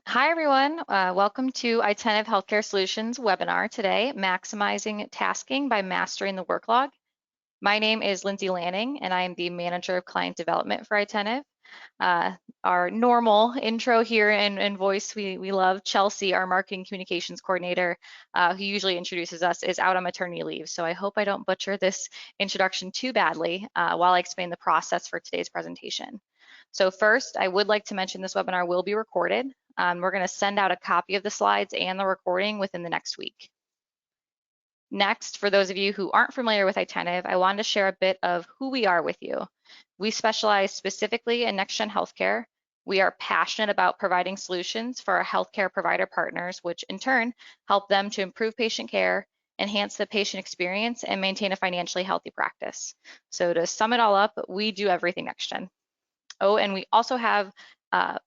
Hi, everyone. Welcome to Itentive Healthcare Solutions webinar today, Maximizing Tasking by Mastering the Worklog. My name is Lindsay Lanning, and I am the Manager of Client Development for Itentive. Our normal intro here in voice, we love Chelsea, our Marketing Communications Coordinator, who usually introduces us, is out on maternity leave. So I hope I don't butcher this introduction too badly while I explain the process for today's presentation. So first, I would like to mention this webinar will be recorded. We're going to send out a copy of the slides and the recording within the next week. Next, for those of you who aren't familiar with Itentive, I wanted to share a bit of who we are with you. We specialize specifically in NextGen healthcare. We are passionate about providing solutions for our healthcare provider partners, which in turn help them to improve patient care, enhance the patient experience, and maintain a financially healthy practice. So to sum it all up, we do everything NextGen. Oh, and we also have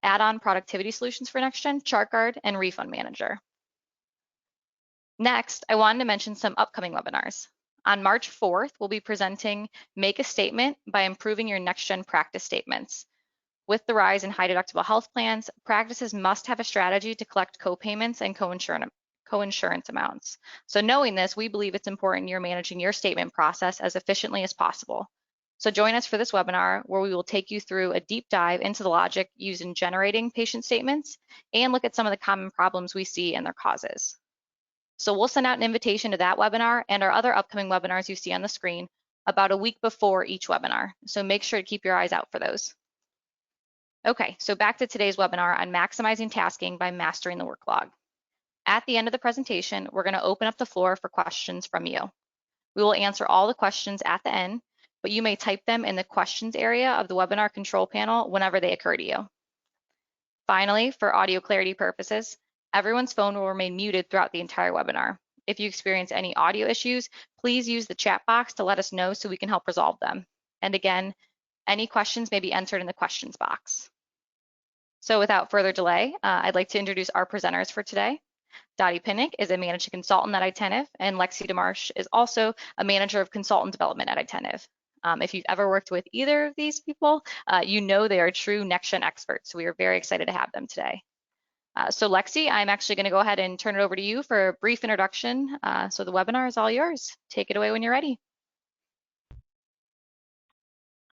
add-on productivity solutions for NextGen, ChartGuard, and Refund Manager. Next, I wanted to mention some upcoming webinars. On March 4th, we'll be presenting Make a Statement by Improving Your NextGen Practice Statements. With the rise in high deductible health plans, practices must have a strategy to collect co-payments and co-insurance amounts. So knowing this, we believe it's important you're managing your statement process as efficiently as possible. So join us for this webinar where we will take you through a deep dive into the logic used in generating patient statements and look at some of the common problems we see and their causes. So we'll send out an invitation to that webinar and our other upcoming webinars you see on the screen about a week before each webinar. So make sure to keep your eyes out for those. Okay, so back to today's webinar on maximizing tasking by mastering the worklog. At the end of the presentation, we're going to open up the floor for questions from you. We will answer all the questions at the end, but you may type them in the questions area of the webinar control panel whenever they occur to you. Finally, for audio clarity purposes, everyone's phone will remain muted throughout the entire webinar. If you experience any audio issues, please use the chat box to let us know so we can help resolve them. And again, any questions may be entered in the questions box. So without further delay, I'd like to introduce our presenters for today. Dottie Pinnick is a managing consultant at Itentive, and Lexi DeMarsh is also a manager of consultant development at Itentive. If you've ever worked with either of these people, you know they are true NextGen experts. So we are very excited to have them today. So Lexi, I'm actually going to go ahead and turn it over to you for a brief introduction. So the webinar is all yours. Take it away when you're ready.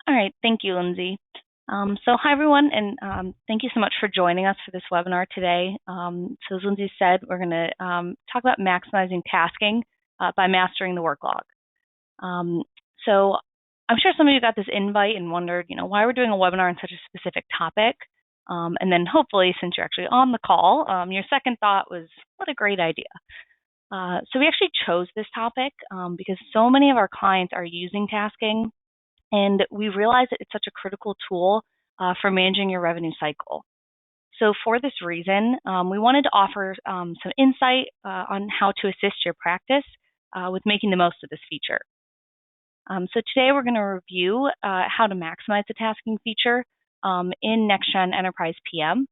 All right, thank you, Lindsay. So hi, everyone, and thank you so much for joining us for this webinar today. So as Lindsay said, we're going to talk about maximizing tasking by mastering the worklog. So I'm sure some of you got this invite and wondered, why we're doing a webinar on such a specific topic. And then hopefully, since you're actually on the call, your second thought was, what a great idea. So we actually chose this topic because so many of our clients are using tasking, and we realize that it's such a critical tool for managing your revenue cycle. So for this reason, we wanted to offer some insight on how to assist your practice with making the most of this feature. So today we're going to review how to maximize the tasking feature in NextGen Enterprise PM.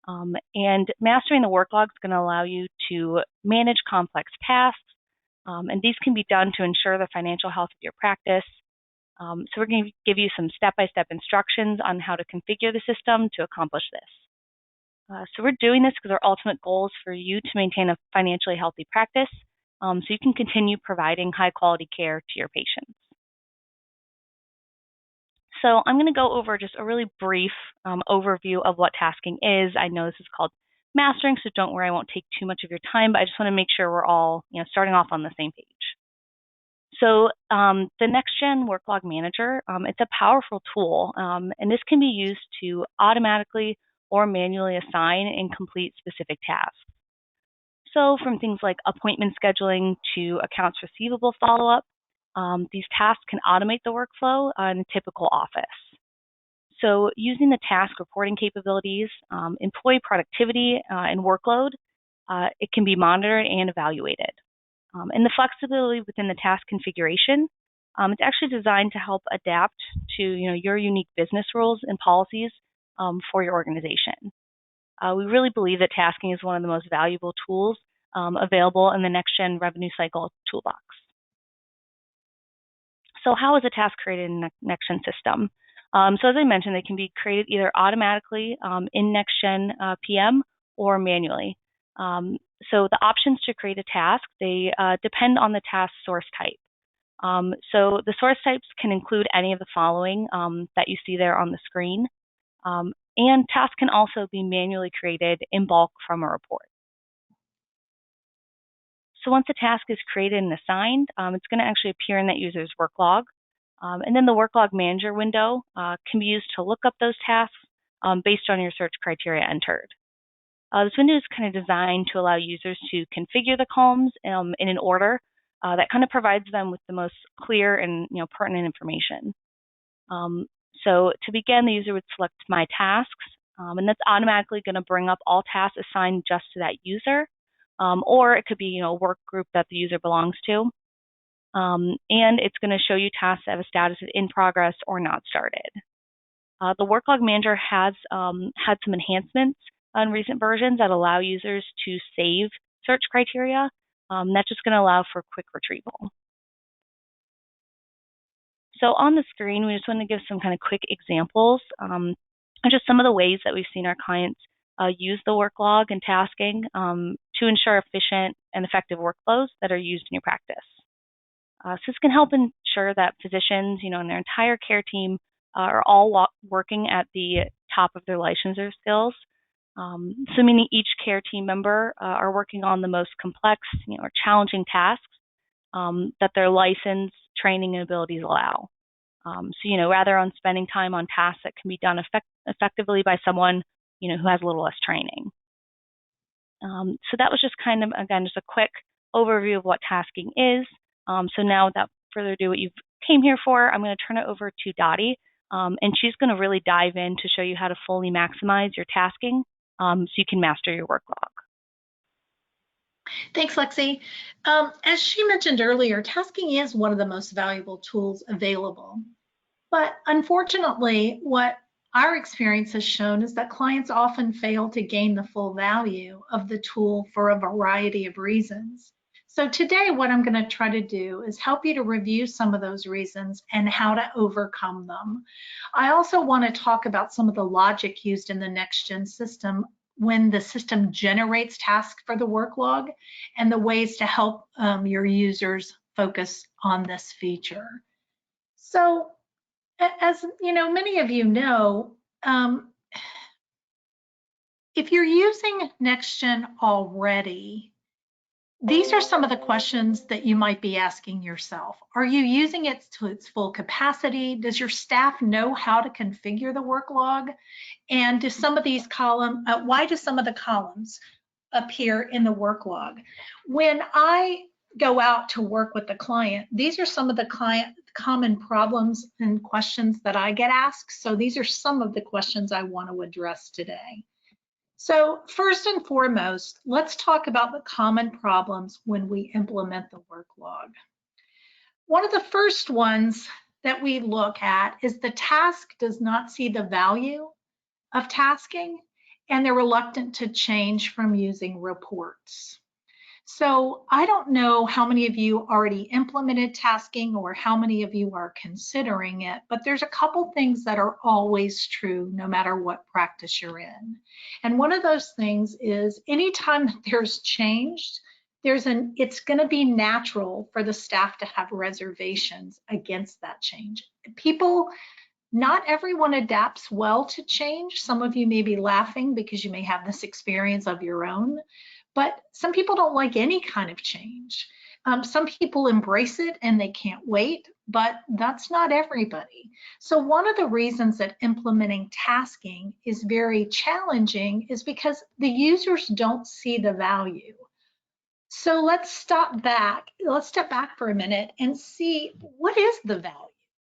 And mastering the worklog is going to allow you to manage complex tasks, and these can be done to ensure the financial health of your practice. So we're going to give you some step-by-step instructions on how to configure the system to accomplish this. So we're doing this because our ultimate goal is for you to maintain a financially healthy practice so you can continue providing high-quality care to your patients. So I'm going to go over just a really brief overview of what tasking is. I know this is called mastering, so don't worry, I won't take too much of your time, but I just want to make sure we're all starting off on the same page. So the NextGen Worklog Manager, it's a powerful tool, and this can be used to automatically or manually assign and complete specific tasks. So from things like appointment scheduling to accounts receivable follow-up, these tasks can automate the workflow in a typical office. So using the task reporting capabilities, employee productivity and workload, it can be monitored and evaluated. And the flexibility within the task configuration, it's actually designed to help adapt to your unique business rules and policies for your organization. We really believe that tasking is one of the most valuable tools available in the NextGen Revenue Cycle Toolbox. So how is a task created in the NextGen system? So as I mentioned, they can be created either automatically in NextGen PM or manually. So the options to create a task, they depend on the task source type. So the source types can include any of the following that you see there on the screen. And tasks can also be manually created in bulk from a report. So once a task is created and assigned, it's going to actually appear in that user's worklog. And then the worklog manager window can be used to look up those tasks based on your search criteria entered. This window is kind of designed to allow users to configure the columns in an order that kind of provides them with the most clear and pertinent information. So to begin, the user would select My Tasks, and that's automatically going to bring up all tasks assigned just to that user, or it could be a work group that the user belongs to. And it's going to show you tasks that have a status of in progress or not started. The Worklog Manager has had some enhancements on recent versions that allow users to save search criteria. That's just going to allow for quick retrieval. So on the screen, we just want to give some kind of quick examples of just some of the ways that we've seen our clients use the worklog and tasking to ensure efficient and effective workflows that are used in your practice. So this can help ensure that physicians, and their entire care team are all working at the top of their licensure skills. So meaning each care team member are working on the most complex, or challenging tasks that their license, training, and abilities allow. So, rather on spending time on tasks that can be done effectively by someone, who has a little less training. So that was just kind of, again, just a quick overview of what tasking is. So now without further ado, what you came here for, I'm going to turn it over to Dottie, and she's going to really dive in to show you how to fully maximize your tasking so you can master your worklog. Thanks, Lexi. As she mentioned earlier, tasking is one of the most valuable tools available. But unfortunately, what our experience has shown is that clients often fail to gain the full value of the tool for a variety of reasons. So today, what I'm going to try to do is help you to review some of those reasons and how to overcome them. I also want to talk about some of the logic used in the NextGen system when the system generates tasks for the worklog and the ways to help your users focus on this feature. So as many of you know, if you're using NextGen already, these are some of the questions that you might be asking yourself. Are you using it to its full capacity? Does your staff know how to configure the worklog? And do some of these columns, why do some of the columns appear in the worklog? When I go out to work with the client, these are some of the common problems and questions that I get asked. So these are some of the questions I want to address today. So first and foremost, let's talk about the common problems when we implement the worklog. One of the first ones that we look at is the task does not see the value of tasking, and they're reluctant to change from using reports. So I don't know how many of you already implemented tasking or how many of you are considering it, but there's a couple things that are always true no matter what practice you're in. And one of those things is anytime there's change, it's going to be natural for the staff to have reservations against that change. Not everyone adapts well to change. Some of you may be laughing because you may have this experience of your own, but some people don't like any kind of change. Some people embrace it and they can't wait, but that's not everybody. So one of the reasons that implementing tasking is very challenging is because the users don't see the value. So let's step back for a minute and see what is the value?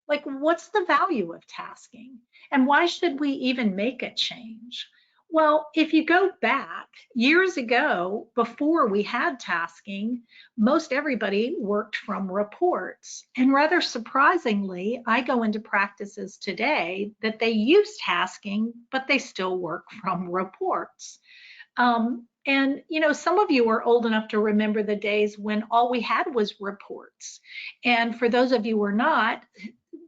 Like, what's the value of tasking? And why should we even make a change? Well, if you go back years ago, before we had tasking, most everybody worked from reports. And rather surprisingly, I go into practices today that they use tasking, but they still work from reports. And some of you are old enough to remember the days when all we had was reports. And for those of you who are not,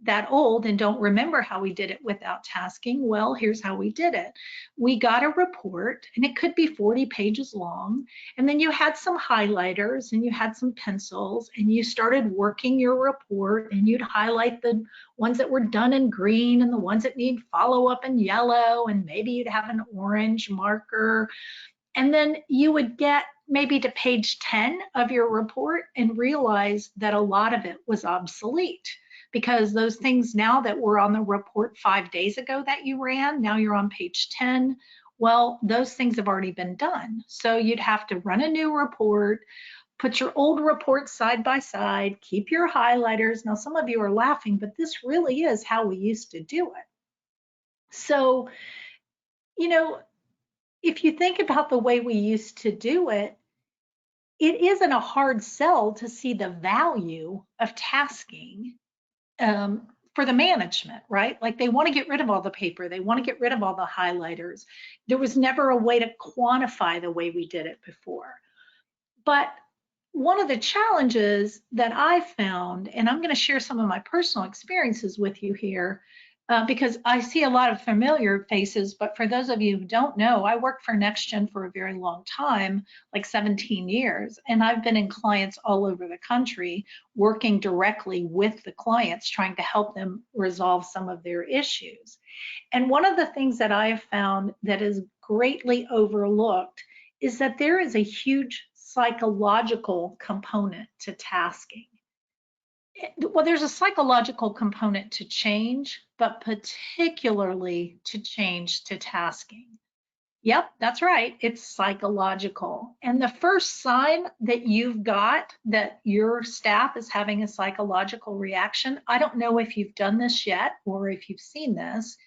that old and don't remember how we did it without tasking, well, here's how we did it. We got a report, and it could be 40 pages long, and then you had some highlighters and you had some pencils, and you started working your report, and you'd highlight the ones that were done in green and the ones that need follow-up in yellow, and maybe you'd have an orange marker. And then you would get maybe to page 10 of your report and realize that a lot of it was obsolete, because those things now that were on the report 5 days ago that you ran, now you're on page 10. Well, those things have already been done. So you'd have to run a new report, put your old report side by side, keep your highlighters. Now, some of you are laughing, but this really is how we used to do it. So, you know, if you think about the way we used to do it, it isn't a hard sell to see the value of tasking for the management, right? Like, they want to get rid of all the paper. They want to get rid of all the highlighters. There was never a way to quantify the way we did it before. But one of the challenges that I found, and I'm going to share some of my personal experiences with you here, because I see a lot of familiar faces, but for those of you who don't know, I worked for NextGen for a very long time, like 17 years, and I've been in clients all over the country working directly with the clients, trying to help them resolve some of their issues. And one of the things that I have found that is greatly overlooked is that there is a huge psychological component to tasking. Well, there's a psychological component to change, but particularly to change to tasking. Yep, that's right. It's psychological. And the first sign that you've got that your staff is having a psychological reaction, I don't know if you've done this yet or if you've seen this,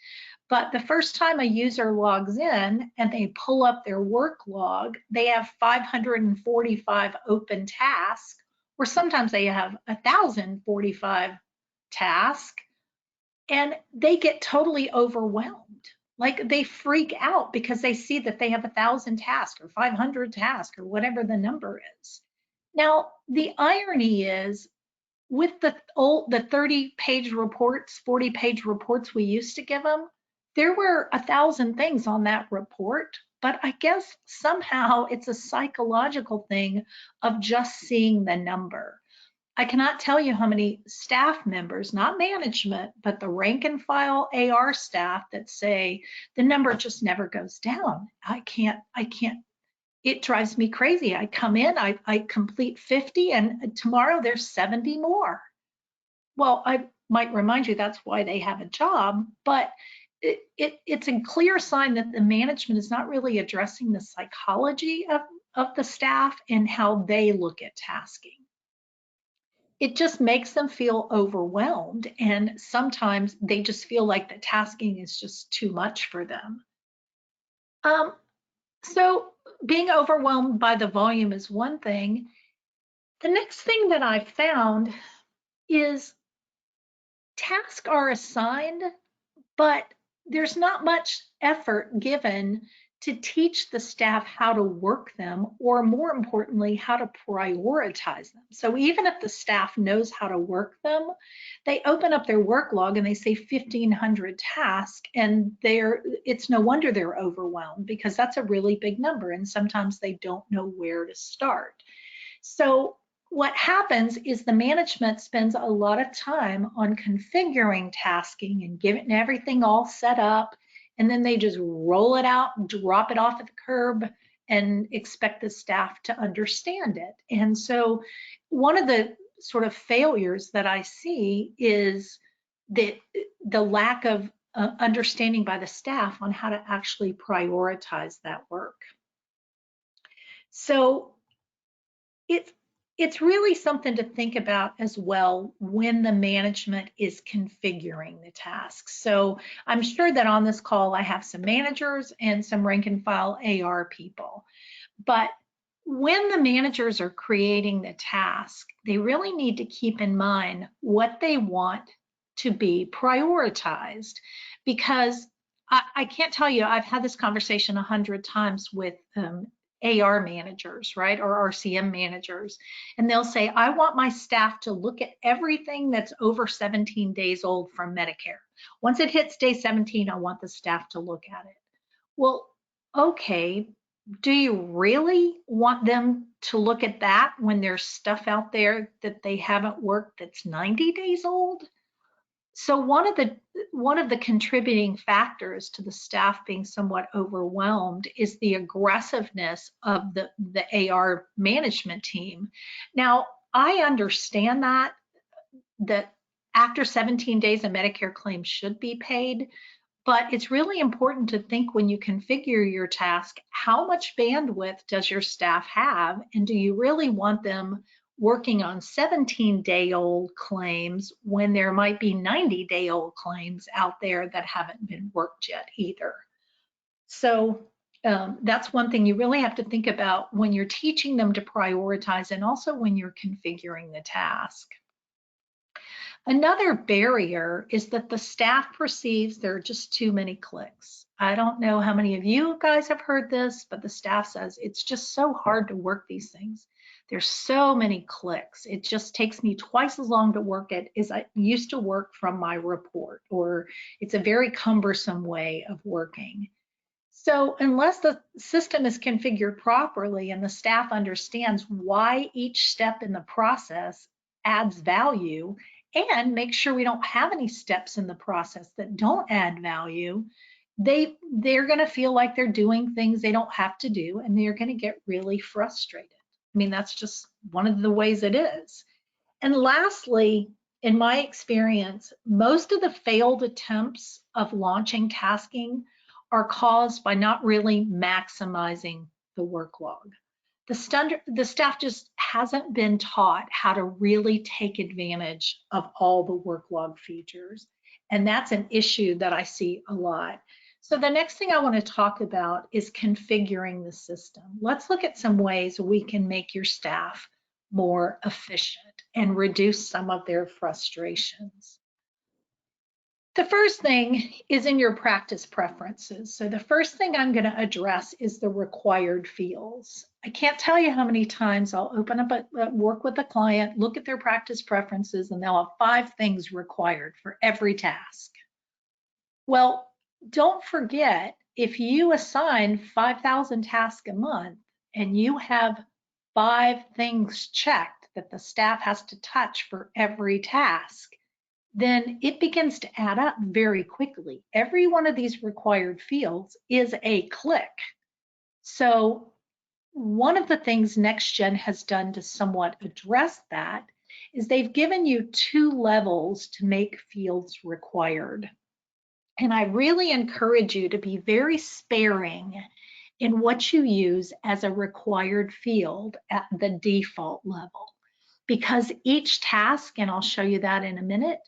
but the first time a user logs in and they pull up their work log, they have 545 open tasks, or sometimes they have 1,045 tasks, and they get totally overwhelmed. Like, they freak out because they see that they have 1,000 tasks or 500 tasks or whatever the number is. Now, the irony is, with the 30-page reports, 40-page reports we used to give them, there were 1,000 things on that report, but I guess somehow it's a psychological thing of just seeing the number. I cannot tell you how many staff members, not management, but the rank and file AR staff that say the number just never goes down. I can't, it drives me crazy. I come in, I complete 50, and tomorrow there's 70 more. Well, I might remind you that's why they have a job, but it's a clear sign that the management is not really addressing the psychology of the staff and how they look at tasking. It just makes them feel overwhelmed, and sometimes they just feel like the tasking is just too much for them. So being overwhelmed by the volume is one thing. The next thing that I found is tasks are assigned, but there's not much effort given to teach the staff how to work them, or more importantly, how to prioritize them. So even if the staff knows how to work them, they open up their work log and they say 1,500 tasks, and it's no wonder they're overwhelmed, because that's a really big number, and sometimes they don't know where to start. So what happens is the management spends a lot of time on configuring tasking and getting everything all set up, and then they just roll it out, drop it off at the curb, and expect the staff to understand it. And so one of the sort of failures that I see is the lack of understanding by the staff on how to actually prioritize that work. So it's really something to think about as well when the management is configuring the tasks. So I'm sure that on this call I have some managers and some rank and file AR people. But when the managers are creating the task, they really need to keep in mind what they want to be prioritized, because I can't tell you, I've had this conversation 100 times with AR managers, right, or RCM managers, and they'll say, I want my staff to look at everything that's over 17 days old from Medicare. Once it hits day 17, I want the staff to look at it. Well, okay, do you really want them to look at that when there's stuff out there that they haven't worked that's 90 days old? So one of the contributing factors to the staff being somewhat overwhelmed is the aggressiveness of the AR management team. Now, I understand that after 17 days a Medicare claim should be paid, but it's really important to think when you configure your task, how much bandwidth does your staff have? And do you really want them working on 17-day-old claims when there might be 90-day-old claims out there that haven't been worked yet either? So that's one thing you really have to think about when you're teaching them to prioritize and also when you're configuring the task. Another barrier is that the staff perceives there are just too many clicks. I don't know how many of you guys have heard this, but the staff says it's just so hard to work these things. There's so many clicks. It just takes me twice as long to work it as I used to work from my report, or it's a very cumbersome way of working. So unless the system is configured properly and the staff understands why each step in the process adds value, and make sure we don't have any steps in the process that don't add value, they're going to feel like they're doing things they don't have to do, and they're going to get really frustrated. I mean, that's just one of the ways it is. And lastly, in my experience, most of the failed attempts of launching tasking are caused by not really maximizing the worklog. The staff just hasn't been taught how to really take advantage of all the worklog features. And that's an issue that I see a lot. So the next thing I want to talk about is configuring the system. Let's look at some ways we can make your staff more efficient and reduce some of their frustrations. The first thing is in your practice preferences. So the first thing I'm going to address is the required fields. I can't tell you how many times I'll open up work with a client, look at their practice preferences, and they'll have 5 things required for every task. Well, don't forget, if you assign 5,000 tasks a month and you have 5 things checked that the staff has to touch for every task, then it begins to add up very quickly. Every one of these required fields is a click. So one of the things NextGen has done to somewhat address that is they've given you 2 levels to make fields required. And I really encourage you to be very sparing in what you use as a required field at the default level. Because each task, and I'll show you that in a minute,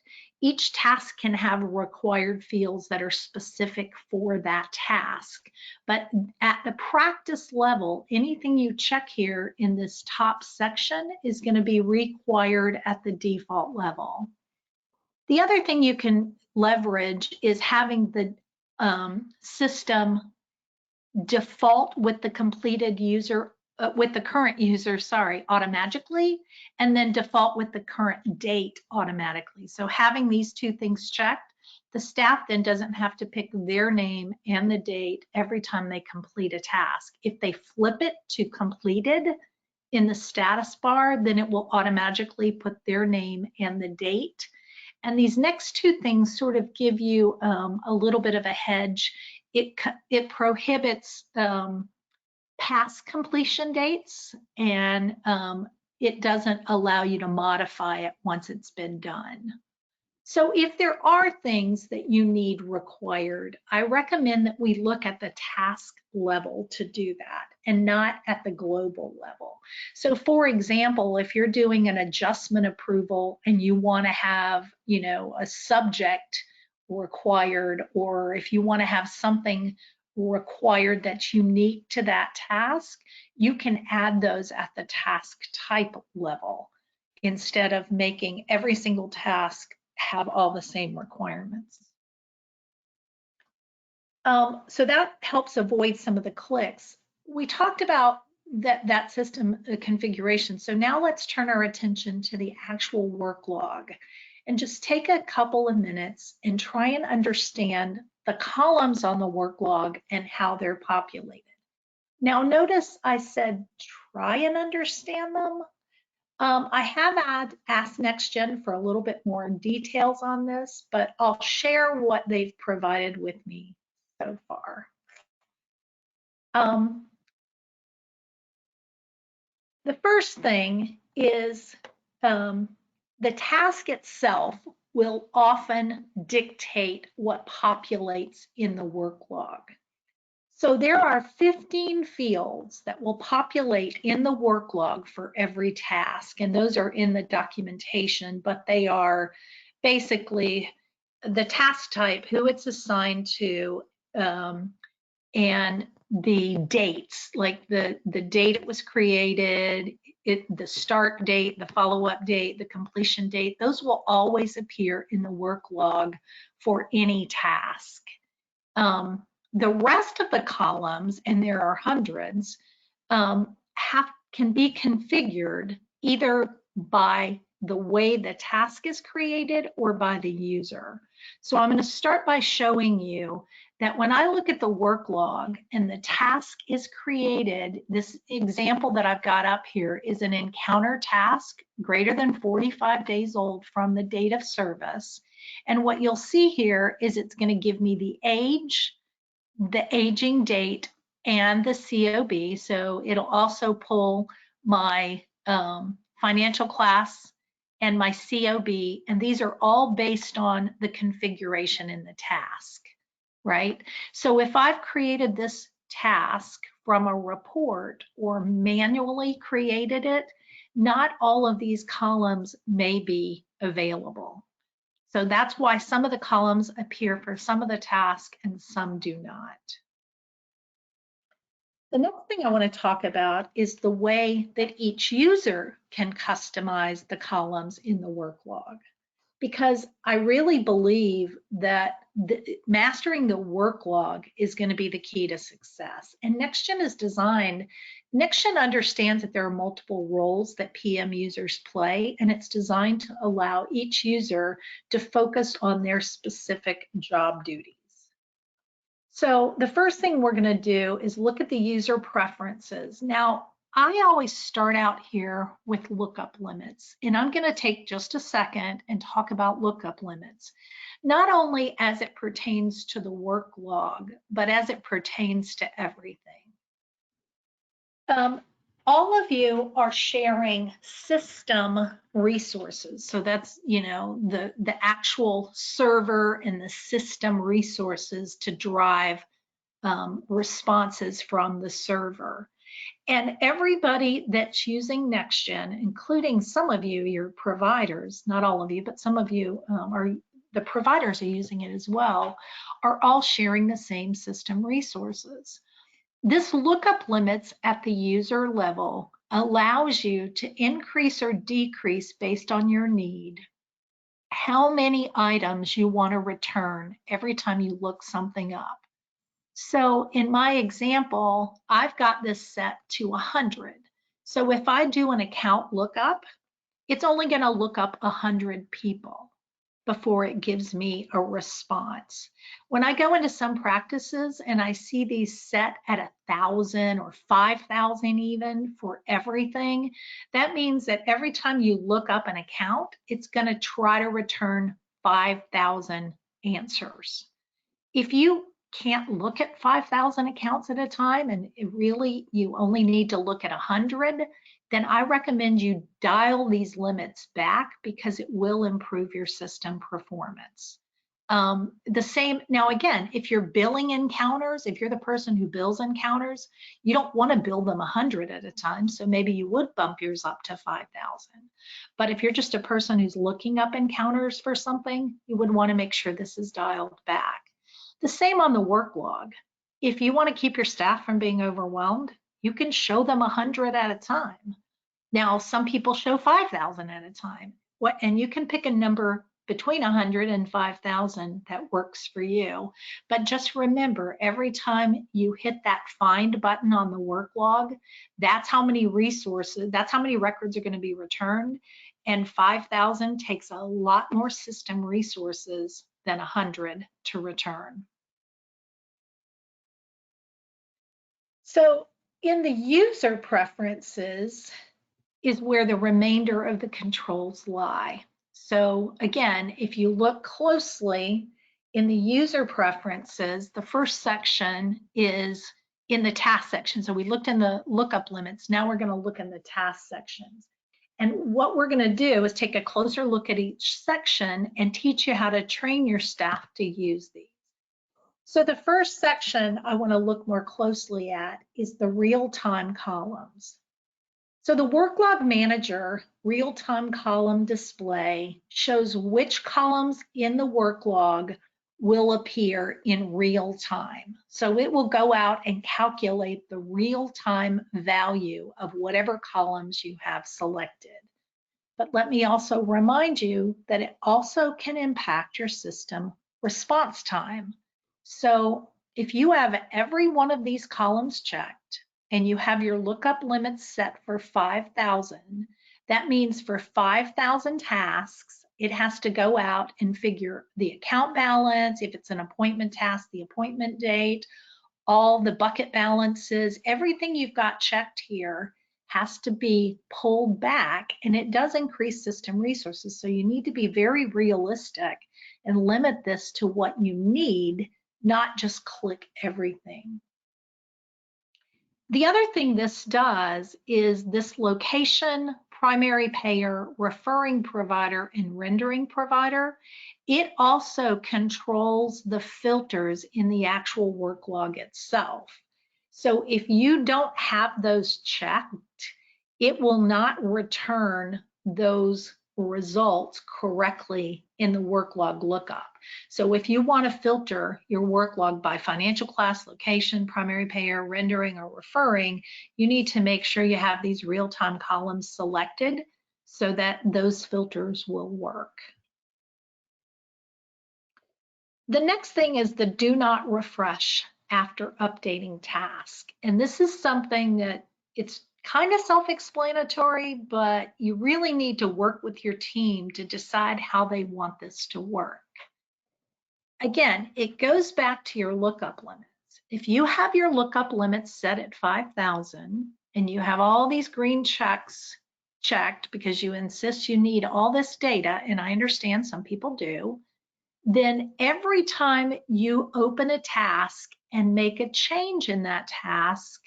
each task can have required fields that are specific for that task. But at the practice level, anything you check here in this top section is going to be required at the default level. The other thing you can leverage is having the system default with the completed user, with the current user, automatically, and then default with the current date automatically. So having these 2 things checked, the staff then doesn't have to pick their name and the date every time they complete a task. If they flip it to completed in the status bar, then it will automatically put their name and the date. And these next 2 things sort of give you a little bit of a hedge. It prohibits past completion dates, and it doesn't allow you to modify it once it's been done. So if there are things that you need required, I recommend that we look at the task level to do that and not at the global level. So for example, if you're doing an adjustment approval and you want to have, a subject required, or if you want to have something required that's unique to that task, you can add those at the task type level instead of making every single task have all the same requirements. So that helps avoid some of the clicks. We talked about that system configuration. So now let's turn our attention to the actual work log and just take a couple of minutes and try and understand the columns on the work log and how they're populated. Now notice I said try and understand them. I have asked NextGen for a little bit more details on this, but I'll share what they've provided with me so far. The first thing is the task itself will often dictate what populates in the work log. So there are 15 fields that will populate in the work log for every task, and those are in the documentation, but they are basically the task type, who it's assigned to, and the dates, like the date it was created, the start date, the follow-up date, the completion date. Those will always appear in the work log for any task. The rest of the columns, and there are hundreds, can be configured either by the way the task is created or by the user. So I'm going to start by showing you that when I look at the work log and the task is created, this example that I've got up here is an encounter task greater than 45 days old from the date of service. And what you'll see here is it's going to give me the age, the aging date, and the COB. So it'll also pull my financial class and my COB, and these are all based on the configuration in the task, right? So if I've created this task from a report or manually created it, not all of these columns may be available. So that's why some of the columns appear for some of the tasks and some do not. The next thing I want to talk about is the way that each user can customize the columns in the work log, because I really believe that mastering the work log is going to be the key to success. And NextGen is designed, NextGen understands that there are multiple roles that PM users play, and it's designed to allow each user to focus on their specific job duties. So the first thing we're going to do is look at the user preferences. Now, I always start out here with lookup limits, and I'm going to take just a second and talk about lookup limits, not only as it pertains to the work log, but as it pertains to everything. All of you are sharing system resources. So that's, the actual server and the system resources to drive responses from the server. And everybody that's using NextGen, including some of you, your providers, not all of you, but some of you the providers are using it as well, are all sharing the same system resources. This lookup limits at the user level allows you to increase or decrease based on your need how many items you want to return every time you look something up. So in my example, I've got this set to 100. So if I do an account lookup, it's only going to look up 100 people before it gives me a response. When I go into some practices and I see these set at 1,000 or 5,000 even for everything, that means that every time you look up an account, it's going to try to return 5,000 answers. If you can't look at 5,000 accounts at a time and you only need to look at 100, then I recommend you dial these limits back because it will improve your system performance. Now again, if you're billing encounters, if you're the person who bills encounters, you don't want to bill them 100 at a time, so maybe you would bump yours up to 5,000. But if you're just a person who's looking up encounters for something, you would want to make sure this is dialed back. The same on the work log. If you want to keep your staff from being overwhelmed, you can show them 100 at a time. Now, some people show 5,000 at a time, and you can pick a number between 100 and 5,000 that works for you. But just remember, every time you hit that find button on the work log, that's how many resources, that's how many records are going to be returned. And 5,000 takes a lot more system resources than 100 to return. So in the user preferences is where the remainder of the controls lie. So again, if you look closely in the user preferences, the first section is in the task section. So we looked in the lookup limits. Now we're going to look in the task sections. And what we're going to do is take a closer look at each section and teach you how to train your staff to use these. So the first section I want to look more closely at is the real-time columns. So the Worklog Manager real-time column display shows which columns in the worklog will appear in real time. So it will go out and calculate the real-time value of whatever columns you have selected. But let me also remind you that it also can impact your system response time. So if you have every one of these columns checked and you have your lookup limits set for 5,000, that means for 5,000 tasks, it has to go out and figure the account balance, if it's an appointment task, the appointment date, all the bucket balances, everything you've got checked here has to be pulled back, and it does increase system resources. So you need to be very realistic and limit this to what you need, not just click everything. The other thing this does is this location, primary payer, referring provider, and rendering provider, it also controls the filters in the actual work log itself. So if you don't have those checked, it will not return those results correctly in the work log lookup. So if you want to filter your work log by financial class, location, primary payer, rendering, or referring, you need to make sure you have these real-time columns selected so that those filters will work. The next thing is the do not refresh after updating task. And this is something that it's kind of self-explanatory, but you really need to work with your team to decide how they want this to work. Again, it goes back to your lookup limits. If you have your lookup limits set at 5,000 and you have all these green checks checked because you insist you need all this data, and I understand some people do, then every time you open a task and make a change in that task,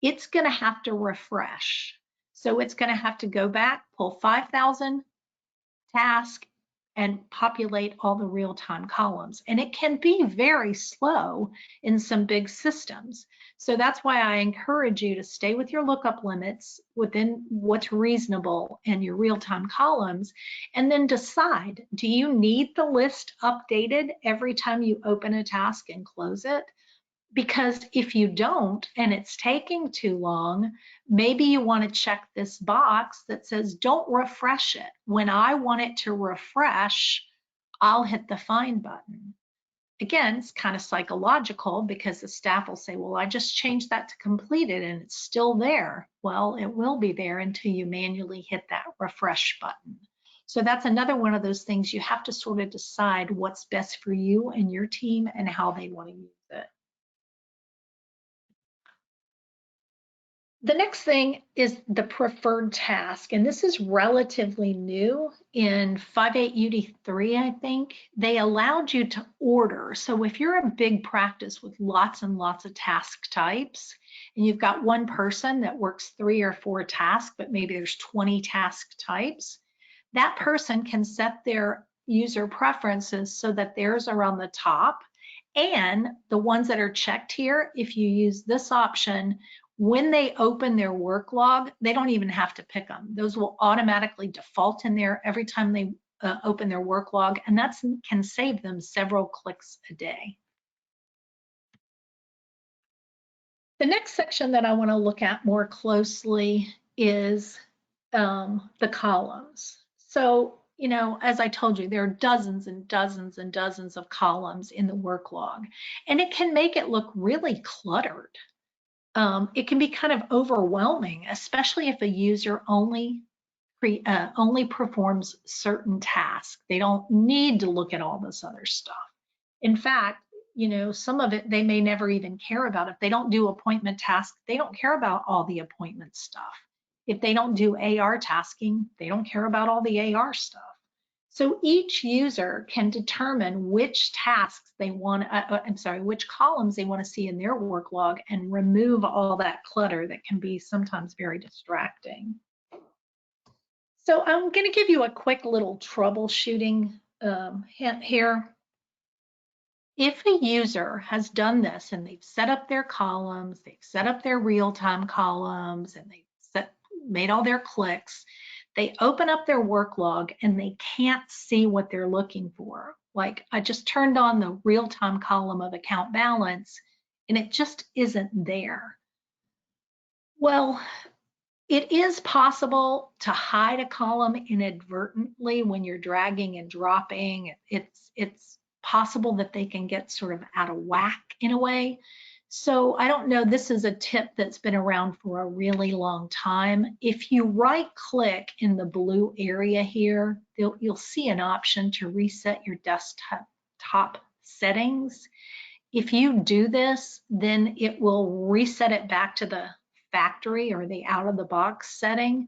it's going to have to refresh. So it's going to have to go back, pull 5,000 tasks, and populate all the real-time columns. And it can be very slow in some big systems. So that's why I encourage you to stay with your lookup limits within what's reasonable in your real-time columns, and then decide, do you need the list updated every time you open a task and close it? Because if you don't and it's taking too long, maybe you want to check this box that says don't refresh it. When I want it to refresh, I'll hit the find button. Again, it's kind of psychological because the staff will say, well, I just changed that to completed and it's still there. Well, it will be there until you manually hit that refresh button. So that's another one of those things you have to sort of decide what's best for you and your team and how they want to use it. The next thing is the preferred task, and this is relatively new in 5.8 UD3, I think. They allowed you to order. So if you're a big practice with lots and lots of task types, and you've got one person that works 3 or 4 tasks, but maybe there's 20 task types, that person can set their user preferences so that theirs are on the top. And the ones that are checked here, if you use this option, when they open their work log, they don't even have to pick them. Those will automatically default in there every time they open their work log, and that can save them several clicks a day. The next section that I want to look at more closely is the columns. So you know, as I told you, there are dozens and dozens and dozens of columns in the work log, and it can make it look really cluttered. It can be kind of overwhelming, especially if a user only performs certain tasks. They don't need to look at all this other stuff. In fact, you know, some of it they may never even care about. If they don't do appointment tasks, they don't care about all the appointment stuff. If they don't do AR tasking, they don't care about all the AR stuff. So each user can determine which tasks they want, which columns they want to see in their work log and remove all that clutter that can be sometimes very distracting. So I'm going to give you a quick little troubleshooting hint here. If a user has done this and they've set up their columns, they've set up their real-time columns, and they've made all their clicks, they open up their work log and they can't see what they're looking for. Like I just turned on the real-time column of account balance and it just isn't there. Well, it is possible to hide a column inadvertently when you're dragging and dropping. It's possible that they can get sort of out of whack in a way. So I don't know, this is a tip that's been around for a really long time. If you right click in the blue area here, you'll see an option to reset your desktop settings. If you do this, then it will reset it back to the factory or the out of the box setting.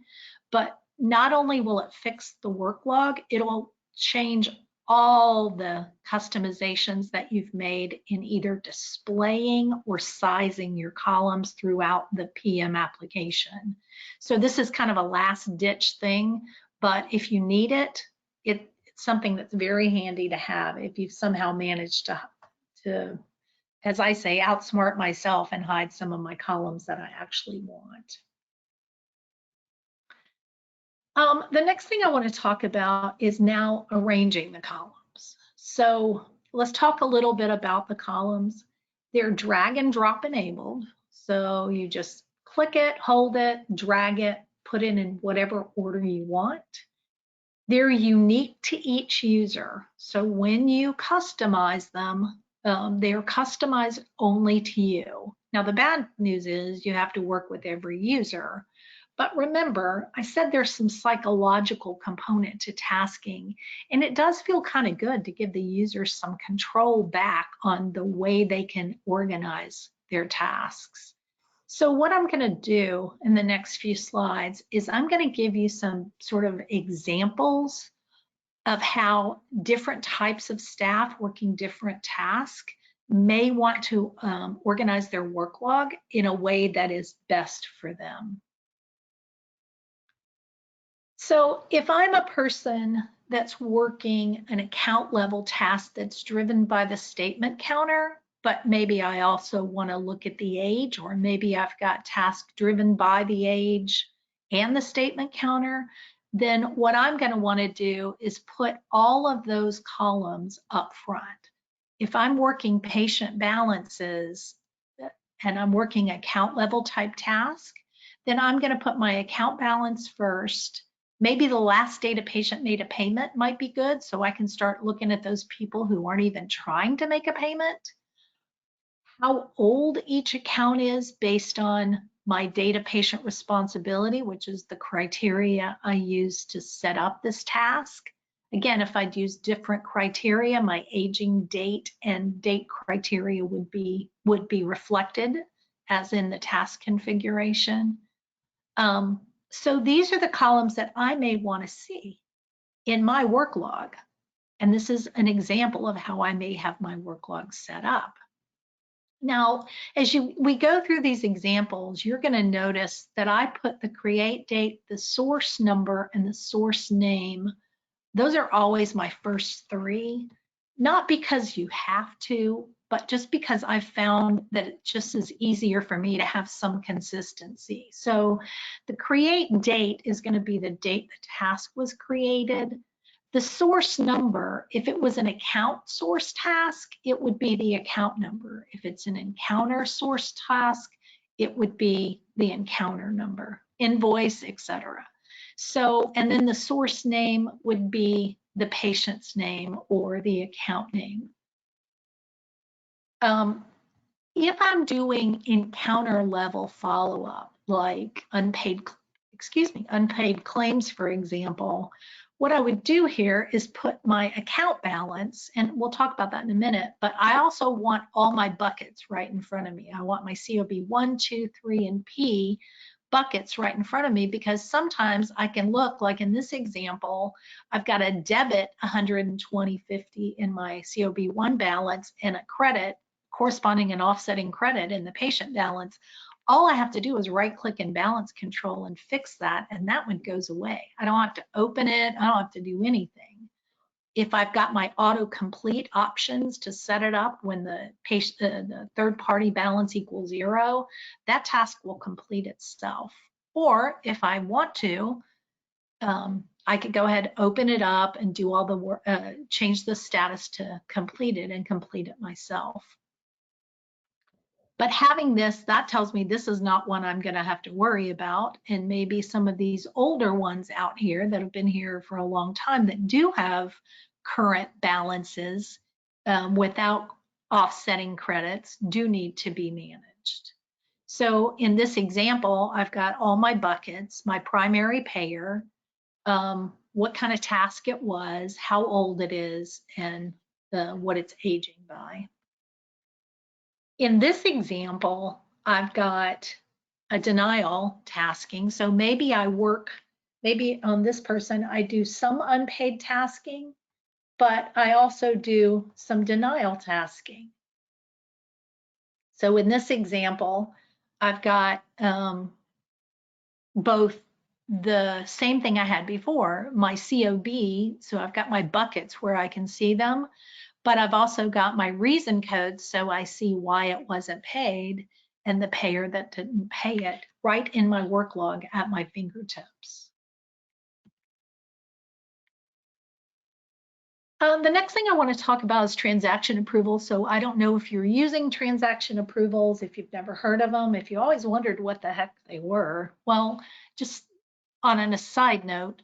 But not only will it fix the work log, it'll change all the customizations that you've made in either displaying or sizing your columns throughout the PM application. So this is kind of a last ditch thing, but if you need it, it's something that's very handy to have if you've somehow managed to, as I say, outsmart myself and hide some of my columns that I actually want. The next thing I want to talk about is now arranging the columns. So let's talk a little bit about the columns. They're drag and drop enabled. So you just click it, hold it, drag it, put it in whatever order you want. They're unique to each user. So when you customize them, they're customized only to you. Now, the bad news is you have to work with every user. But remember, I said there's some psychological component to tasking, and it does feel kind of good to give the user some control back on the way they can organize their tasks. So what I'm going to do in the next few slides is I'm going to give you some sort of examples of how different types of staff working different tasks may want to organize their work log in a way that is best for them. So if I'm a person that's working an account level task that's driven by the statement counter, but maybe I also want to look at the age, or maybe I've got tasks driven by the age and the statement counter, then what I'm going to want to do is put all of those columns up front. If I'm working patient balances and I'm working account level type task, then I'm going to put my account balance first. Maybe the last date a patient made a payment might be good, so I can start looking at those people who aren't even trying to make a payment. How old each account is based on my data patient responsibility, which is the criteria I use to set up this task. Again, if I'd use different criteria, my aging date and date criteria would be reflected as in the task configuration. So these are the columns that I may want to see in my work log. And this is an example of how I may have my work log set up. Now, as we go through these examples, you're going to notice that I put the create date, the source number, and the source name. Those are always my first three, not because you have to, but just because I've found that it just is easier for me to have some consistency. So the create date is going to be the date the task was created. The source number, if it was an account source task, it would be the account number. If it's an encounter source task, it would be the encounter number, invoice, etc. So, and then the source name would be the patient's name or the account name. If I'm doing encounter level follow-up, like unpaid claims, for example, what I would do here is put my account balance, and we'll talk about that in a minute, but I also want all my buckets right in front of me. I want my COB 1, 2, 3, and P buckets right in front of me, because sometimes I can look, like in this example, I've got a debit 120.50 in my COB 1 balance and a credit corresponding and offsetting credit in the patient balance. All I have to do is right click in balance control and fix that, and that one goes away. I don't have to open it. I don't have to do anything. If I've got my autocomplete options to set it up when the third party balance equals 0, that task will complete itself. Or if I want to, I could go ahead, open it up and do all the work, change the status to completed and complete it myself. But having this, that tells me this is not one I'm going to have to worry about. And maybe some of these older ones out here that have been here for a long time that do have current balances without offsetting credits do need to be managed. So in this example, I've got all my buckets, my primary payer, what kind of task it was, how old it is, and what it's aging by. In this example, I've got a denial tasking. So maybe maybe on this person, I do some unpaid tasking, but I also do some denial tasking. So in this example, I've got both the same thing I had before, my COB, so I've got my buckets where I can see them, but I've also got my reason codes so I see why it wasn't paid and the payer that didn't pay it right in my work log at my fingertips. The next thing I want to talk about is transaction approval. So I don't know if you're using transaction approvals, if you've never heard of them, if you always wondered what the heck they were. Well, just on an aside note,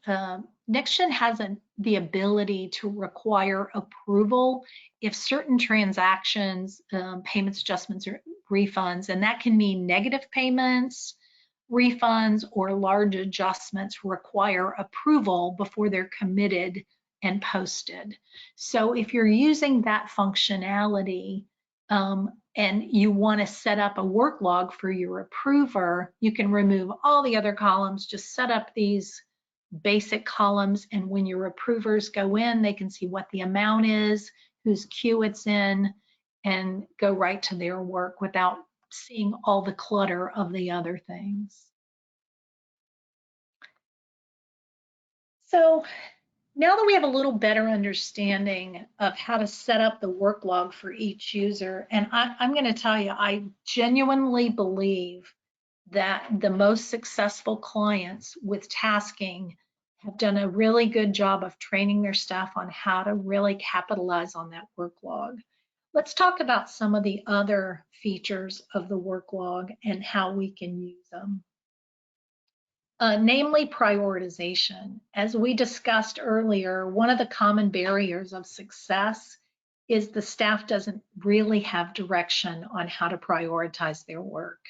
NextGen has the ability to require approval if certain transactions, payments, adjustments, or refunds, and that can mean negative payments, refunds, or large adjustments require approval before they're committed and posted. So if you're using that functionality and you want to set up a work log for your approver, you can remove all the other columns, just set up these basic columns, and when your approvers go in, they can see what the amount is, whose queue it's in, and go right to their work without seeing all the clutter of the other things. So now that we have a little better understanding of how to set up the work log for each user, and I'm going to tell you, I genuinely believe that the most successful clients with tasking have done a really good job of training their staff on how to really capitalize on that work log. Let's talk about some of the other features of the work log and how we can use them. Namely prioritization. As we discussed earlier, one of the common barriers of success is the staff doesn't really have direction on how to prioritize their work.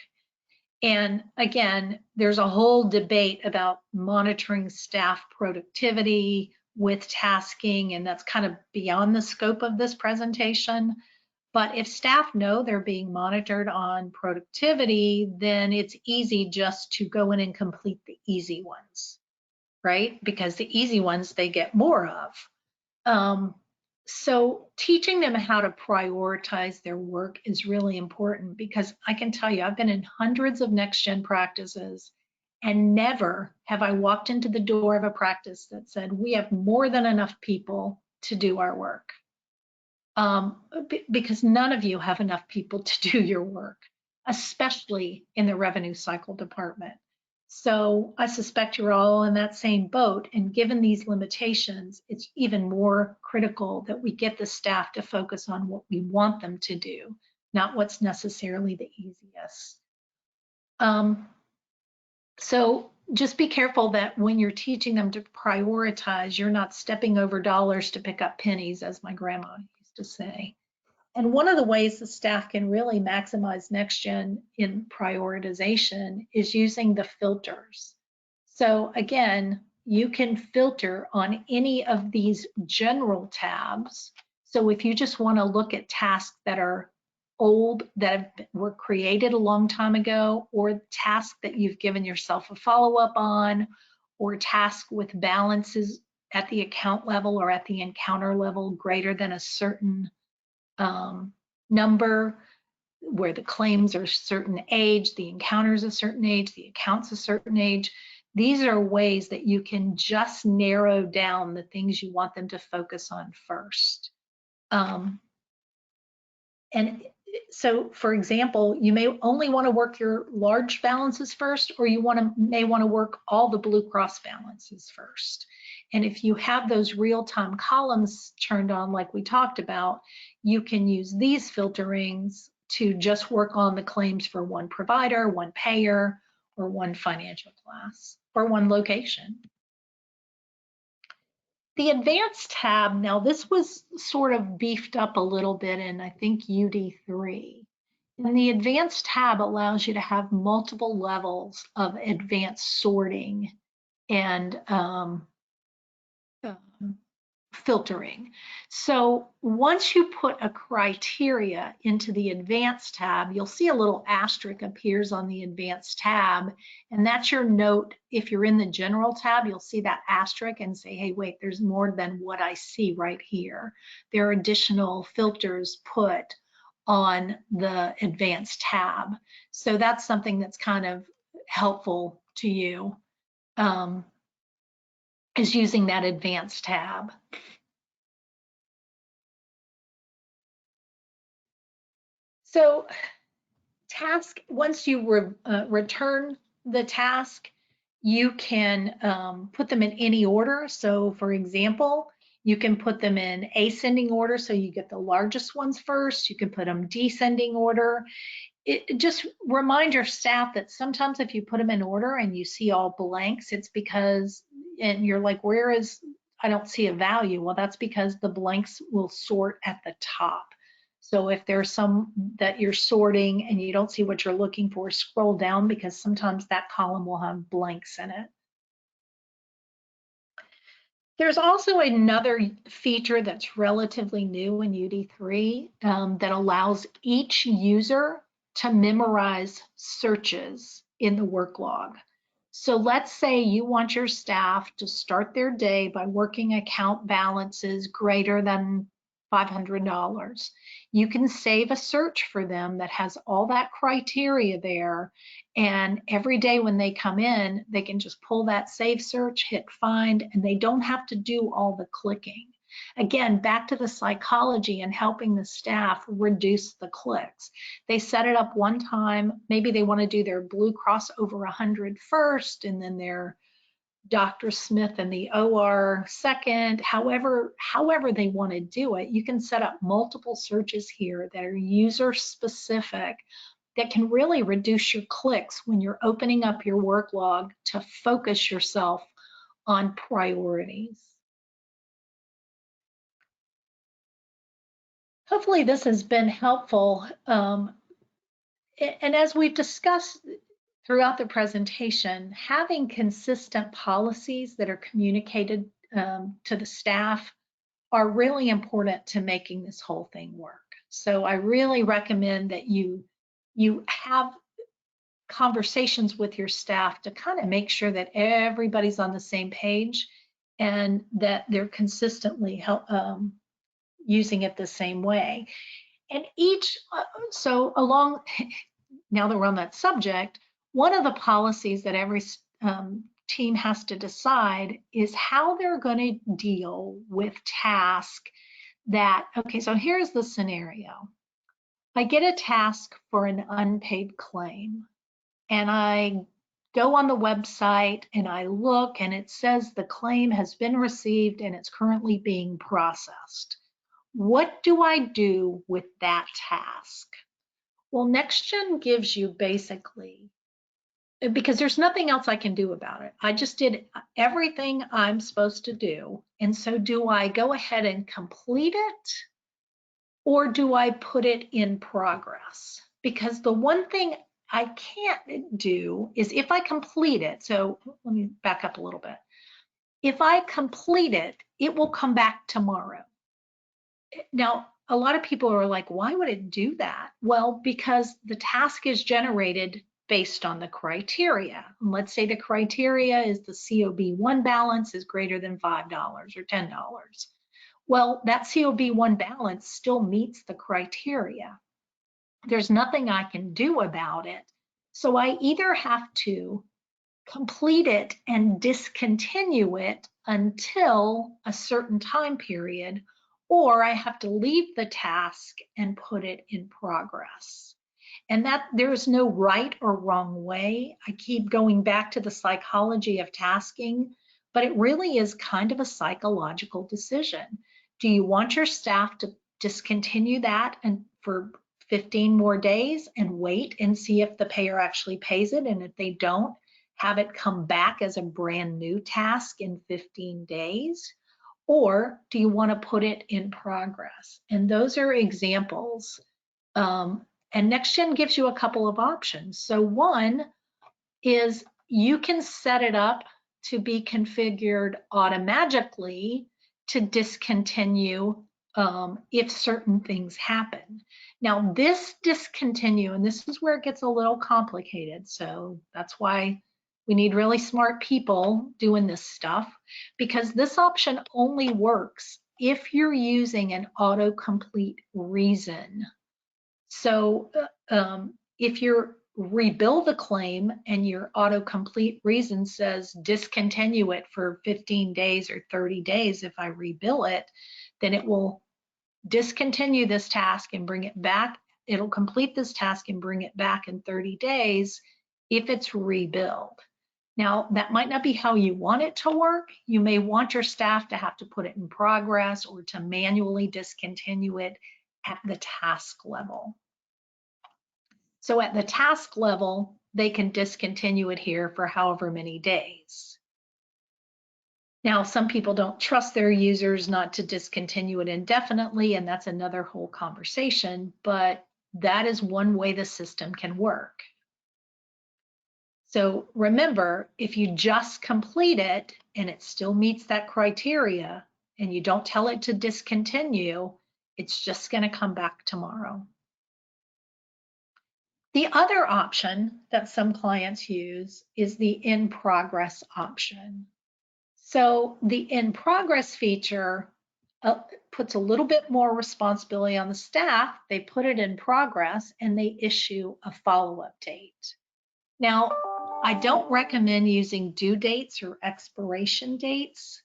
And again, there's a whole debate about monitoring staff productivity with tasking, and that's kind of beyond the scope of this presentation. But if staff know they're being monitored on productivity, then it's easy just to go in and complete the easy ones, right? Because the easy ones they get more of. So teaching them how to prioritize their work is really important, because I can tell you, I've been in hundreds of NextGen practices, and never have I walked into the door of a practice that said, we have more than enough people to do our work. Because none of you have enough people to do your work, especially in the revenue cycle department. So I suspect you're all in that same boat, and given these limitations, it's even more critical that we get the staff to focus on what we want them to do, not what's necessarily the easiest. So just be careful that when you're teaching them to prioritize, you're not stepping over dollars to pick up pennies, as my grandma used to say. And one of the ways the staff can really maximize NextGen in prioritization is using the filters. So again, you can filter on any of these general tabs. So if you just want to look at tasks that are old, that were created a long time ago, or tasks that you've given yourself a follow-up on, or tasks with balances at the account level or at the encounter level greater than a certain number, where the claims are a certain age, the encounters a certain age, the accounts a certain age. These are ways that you can just narrow down the things you want them to focus on first. And so, for example, you may only want to work your large balances first, or you may want to work all the Blue Cross balances first. And if you have those real-time columns turned on, like we talked about, you can use these filterings to just work on the claims for one provider, one payer, or one financial class, or one location. The advanced tab, now this was sort of beefed up a little bit in, I think, UD3. And the advanced tab allows you to have multiple levels of advanced sorting and filtering. So once you put a criteria into the advanced tab, you'll see a little asterisk appears on the advanced tab, and that's your note. If you're in the general tab, you'll see that asterisk and say, hey, wait, there's more than what I see right here. There are additional filters put on the advanced tab. So that's something that's kind of helpful to you, is using that advanced tab. So task, once you return the task, you can put them in any order. So for example, you can put them in ascending order, so you get the largest ones first. You can put them descending order. Just remind your staff that sometimes if you put them in order and you see all blanks, it's because, and you're like, I don't see a value. Well, that's because the blanks will sort at the top. So if there's some that you're sorting and you don't see what you're looking for, scroll down, because sometimes that column will have blanks in it. There's also another feature that's relatively new in UD3 that allows each user to memorize searches in the Worklog. So let's say you want your staff to start their day by working account balances greater than $500. You can save a search for them that has all that criteria there, and every day when they come in, they can just pull that save search, hit find, and they don't have to do all the clicking. Again, back to the psychology and helping the staff reduce the clicks. They set it up one time. Maybe they want to do their Blue Cross over 100 first, and then their Dr. Smith and the OR second. However they want to do it, you can set up multiple searches here that are user specific, that can really reduce your clicks when you're opening up your Worklog to focus yourself on priorities. Hopefully this has been helpful. And as we've discussed throughout the presentation, having consistent policies that are communicated to the staff are really important to making this whole thing work. So I really recommend that you have conversations with your staff to kind of make sure that everybody's on the same page and that they're consistently using it the same way. And so along, now that we're on that subject, one of the policies that every team has to decide is how they're going to deal with tasks that, okay, so here's the scenario. I get a task for an unpaid claim, and I go on the website and I look, and it says the claim has been received and it's currently being processed. What do I do with that task? Well, NextGen gives you basically because there's nothing else I can do about it. I just did everything I'm supposed to do. And so do I go ahead and complete it, or do I put it in progress? Because the one thing I can't do is if I complete it, so let me back up a little bit. If I complete it, it will come back tomorrow. Now, a lot of people are like, why would it do that? Well, because the task is generated based on the criteria. And let's say the criteria is the COB1 balance is greater than $5 or $10. Well, that COB1 balance still meets the criteria. There's nothing I can do about it. So I either have to complete it and discontinue it until a certain time period, or I have to leave the task and put it in progress. And that there's no right or wrong way. I keep going back to the psychology of tasking, but it really is kind of a psychological decision. Do you want your staff to discontinue that and for 15 more days and wait and see if the payer actually pays it? And if they don't, have it come back as a brand new task in 15 days? Or do you want to put it in progress? And those are examples. And NextGen gives you a couple of options. So one is you can set it up to be configured automatically to discontinue if certain things happen. Now this discontinue, and this is where it gets a little complicated. So that's why we need really smart people doing this stuff, because this option only works if you're using an autocomplete reason. So if you rebill the claim and your autocomplete reason says discontinue it for 15 days or 30 days, if I rebill it, then it will discontinue this task and bring it back. It'll complete this task and bring it back in 30 days if it's rebilled. Now, that might not be how you want it to work. You may want your staff to have to put it in progress or to manually discontinue it at the task level. So at the task level, they can discontinue it here for however many days. Now, some people don't trust their users not to discontinue it indefinitely, and that's another whole conversation, but that is one way the system can work. So remember, if you just complete it and it still meets that criteria and you don't tell it to discontinue, it's just going to come back tomorrow. The other option that some clients use is the in progress option. So the in progress feature puts a little bit more responsibility on the staff. They put it in progress and they issue a follow-up date. Now, I don't recommend using due dates or expiration dates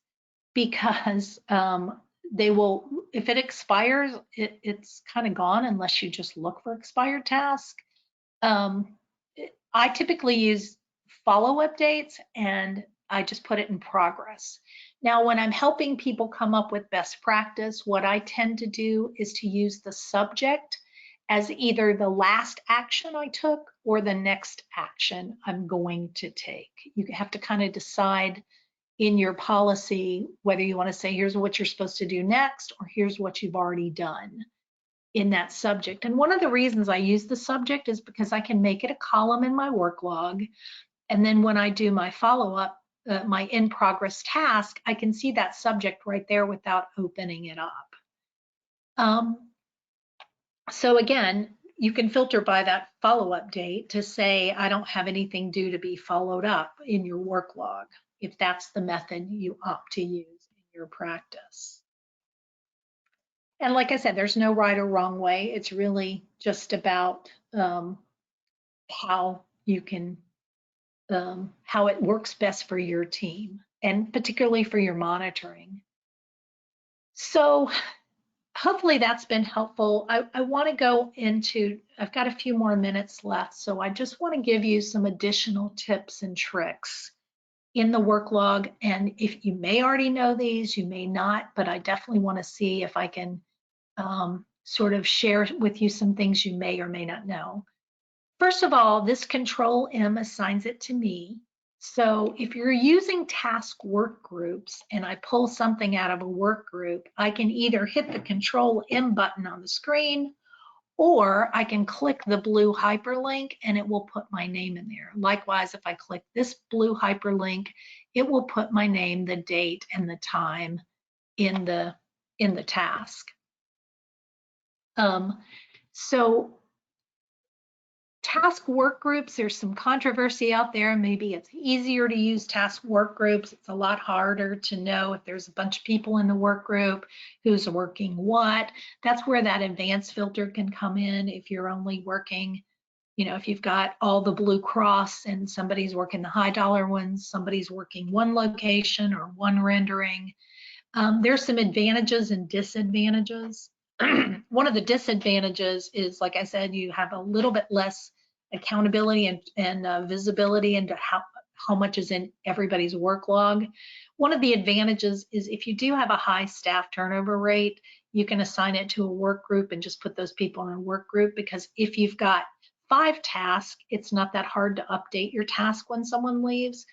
because they will, if it expires, it's kind of gone unless you just look for expired tasks. I typically use follow-up dates and I just put it in progress. Now, when I'm helping people come up with best practice, what I tend to do is to use the subject as either the last action I took or the next action I'm going to take. You have to kind of decide in your policy whether you want to say, here's what you're supposed to do next, or here's what you've already done in that subject. And one of the reasons I use the subject is because I can make it a column in my work log. And then when I do my follow-up, my in progress task, I can see that subject right there without opening it up. So again, you can filter by that follow-up date to say, I don't have anything due to be followed up in your work log, if that's the method you opt to use in your practice. And like I said, there's no right or wrong way. It's really just about how you can, how it works best for your team, and particularly for your monitoring. So hopefully that's been helpful. I want to go into, I've got a few more minutes left, so I just want to give you some additional tips and tricks in the work log. And if you may already know these, you may not, but I definitely want to see if I can sort of share with you some things you may or may not know. First of all, this Control M assigns it to me. So if you're using task work groups and I pull something out of a work group, I can either hit the Control M button on the screen, or I can click the blue hyperlink and it will put my name in there. Likewise, if I click this blue hyperlink, it will put my name, the date, and the time in the task. So task work groups, there's some controversy out there. Maybe it's easier to use task work groups. It's a lot harder to know if there's a bunch of people in the work group, who's working what. That's where that advanced filter can come in. If you're only working, if you've got all the Blue Cross and somebody's working the high dollar ones, somebody's working one location or one rendering. There's some advantages and disadvantages. One of the disadvantages is, like I said, you have a little bit less accountability and visibility into how much is in everybody's work log. One of the advantages is if you do have a high staff turnover rate, you can assign it to a work group and just put those people in a work group, because if you've got 5 tasks, it's not that hard to update your task when someone leaves.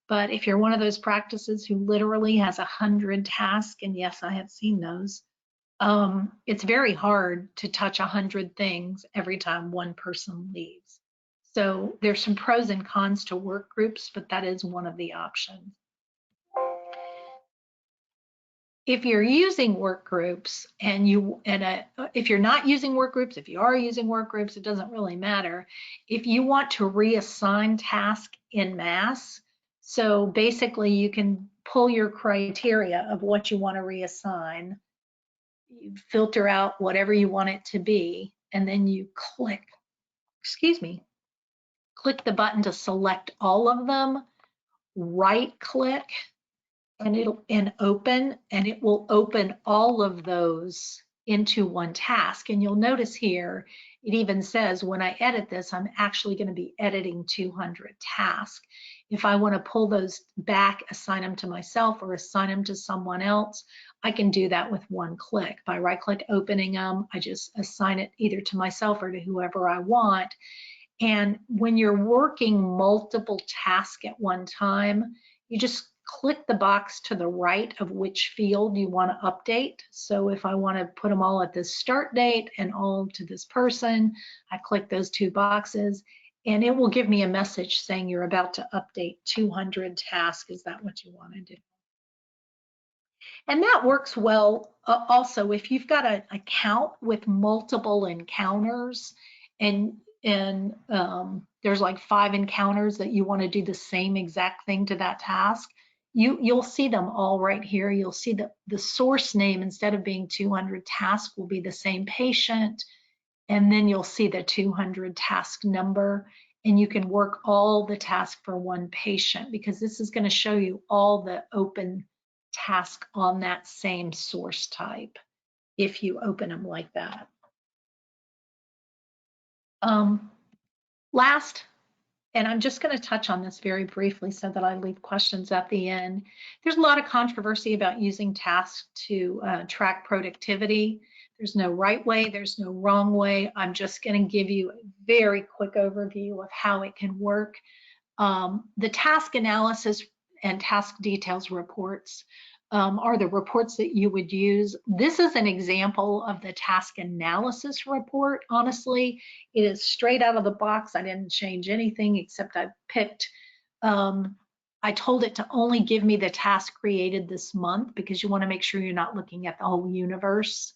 But if you're one of those practices who literally has 100 tasks, and yes, I have seen those, it's very hard to touch 100 things every time one person leaves. So there's some pros and cons to work groups, but that is one of the options. If you're using work groups if you're not using work groups, if you are using work groups, it doesn't really matter. If you want to reassign tasks en masse, so basically you can pull your criteria of what you want to reassign, you filter out whatever you want it to be, and then you click the button to select all of them, right click, and open, and it will open all of those into one task. And you'll notice here, it even says when I edit this, I'm actually going to be editing 200 tasks. If I want to pull those back, assign them to myself or assign them to someone else, I can do that with one click. By right click opening them, I just assign it either to myself or to whoever I want. And when you're working multiple tasks at one time, you just click the box to the right of which field you want to update. So if I want to put them all at this start date and all to this person, I click those 2 boxes and it will give me a message saying you're about to update 200 tasks. Is that what you want to do? And that works well also if you've got an account with multiple encounters and there's like 5 encounters that you want to do the same exact thing to that task. You'll see them all right here. You'll see that the source name, instead of being 200 tasks, will be the same patient. And then you'll see the 200 task number, and you can work all the tasks for one patient, because this is going to show you all the open tasks on that same source type if you open them like that. Last, and I'm just going to touch on this very briefly so that I leave questions at the end. There's a lot of controversy about using tasks to track productivity. There's no right way, there's no wrong way. I'm just going to give you a very quick overview of how it can work. The task analysis and task details reports are the reports that you would use. This is an example of the task analysis report. Honestly, it is straight out of the box. I didn't change anything except I picked, I told it to only give me the task created this month, because you want to make sure you're not looking at the whole universe.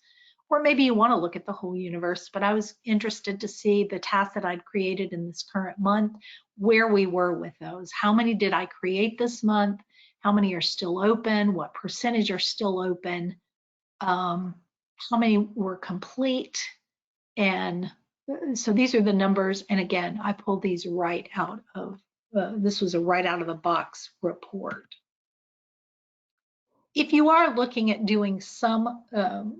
Or maybe you want to look at the whole universe, but I was interested to see the tasks that I'd created in this current month, where we were with those. How many did I create this month? How many are still open? What percentage are still open? How many were complete? And so these are the numbers. And again, I pulled these right out of, this was a right out of the box report. If you are looking at doing some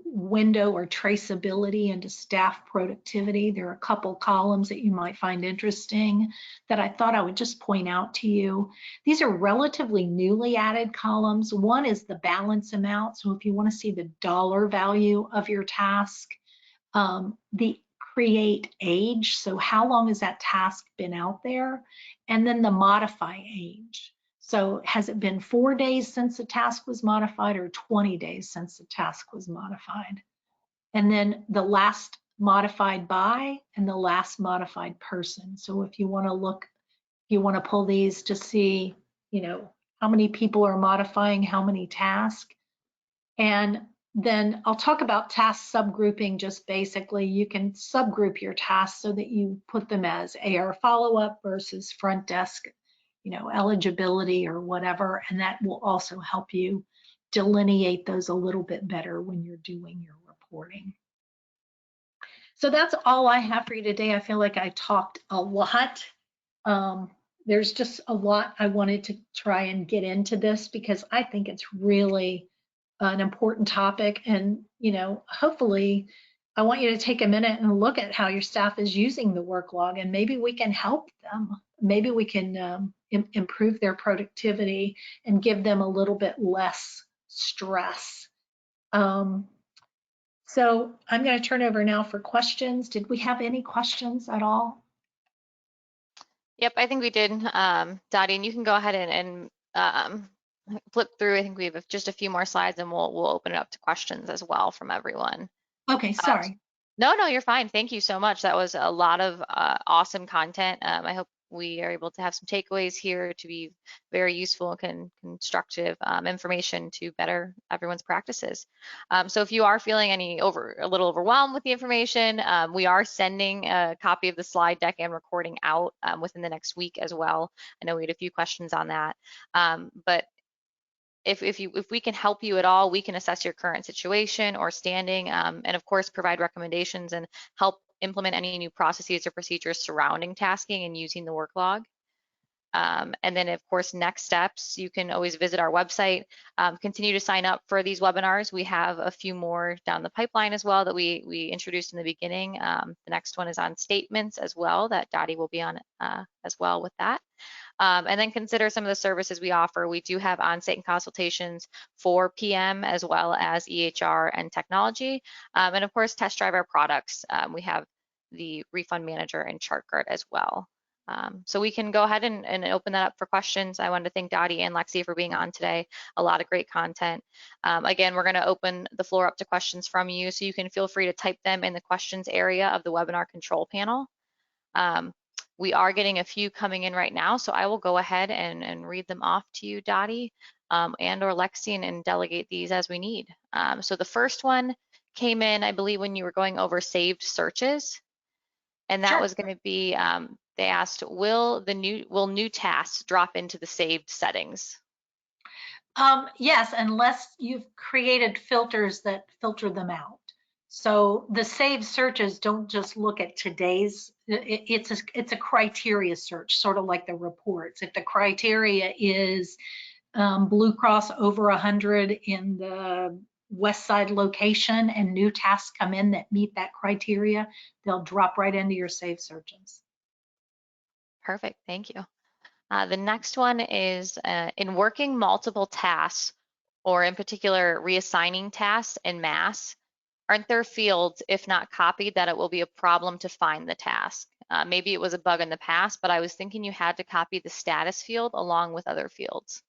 window or traceability into staff productivity, there are a couple columns that you might find interesting that I thought I would just point out to you. These are relatively newly added columns. One is the balance amount. So if you want to see the dollar value of your task, the create age, so how long has that task been out there, and then the modify age. So has it been 4 days since the task was modified or 20 days since the task was modified? And then the last modified by and the last modified person. So if you want to look, you want to pull these to see, how many people are modifying how many tasks. And then I'll talk about task subgrouping. Just basically, you can subgroup your tasks so that you put them as AR follow-up versus front desk, eligibility or whatever. And that will also help you delineate those a little bit better when you're doing your reporting. So that's all I have for you today. I feel like I talked a lot. There's just a lot I wanted to try and get into this because I think it's really an important topic. And, hopefully I want you to take a minute and look at how your staff is using the Worklog, and maybe we can help them. Maybe we can improve their productivity and give them a little bit less stress. So I'm going to turn over now for questions. Did we have any questions at all? Yep, I think we did, Dottie, and you can go ahead and flip through. I think we have just a few more slides, and we'll open it up to questions as well from everyone. Okay, sorry. No, you're fine. Thank you so much. That was a lot of awesome content. I hope we are able to have some takeaways here to be very useful and constructive information to better everyone's practices. So if you are feeling a little overwhelmed with the information, we are sending a copy of the slide deck and recording out within the next week as well. I know we had a few questions on that, but if we can help you at all, we can assess your current situation or standing, and of course provide recommendations and help implement any new processes or procedures surrounding tasking and using the Worklog. And then of course, next steps, you can always visit our website, continue to sign up for these webinars. We have a few more down the pipeline as well that we introduced in the beginning. The next one is on statements as well, that Dottie will be on as well with that. And then consider some of the services we offer. We do have on-site consultations for PM as well as EHR and technology. And of course, test drive our products. We have the refund manager and ChartGuard as well. So we can go ahead and open that up for questions. I wanted to thank Dottie and Lexi for being on today. A lot of great content. Again, we're going to open the floor up to questions from you, so you can feel free to type them in the questions area of the webinar control panel. We are getting a few coming in right now, so I will go ahead and read them off to you, Dottie, and or Lexi, and delegate these as we need. So the first one came in, I believe, when you were going over saved searches, and that Sure. was going to be, they asked, will new tasks drop into the saved settings? Yes, unless you've created filters that filter them out. So the saved searches don't just look at today's, it's a criteria search, sort of like the reports. If the criteria is Blue Cross over 100 in the West Side location and new tasks come in that meet that criteria, they'll drop right into your saved searches. Perfect, thank you. The next one is in working multiple tasks, or in particular reassigning tasks en masse, aren't there fields, if not copied, that it will be a problem to find the task? Maybe it was a bug in the past, but I was thinking you had to copy the status field along with other fields.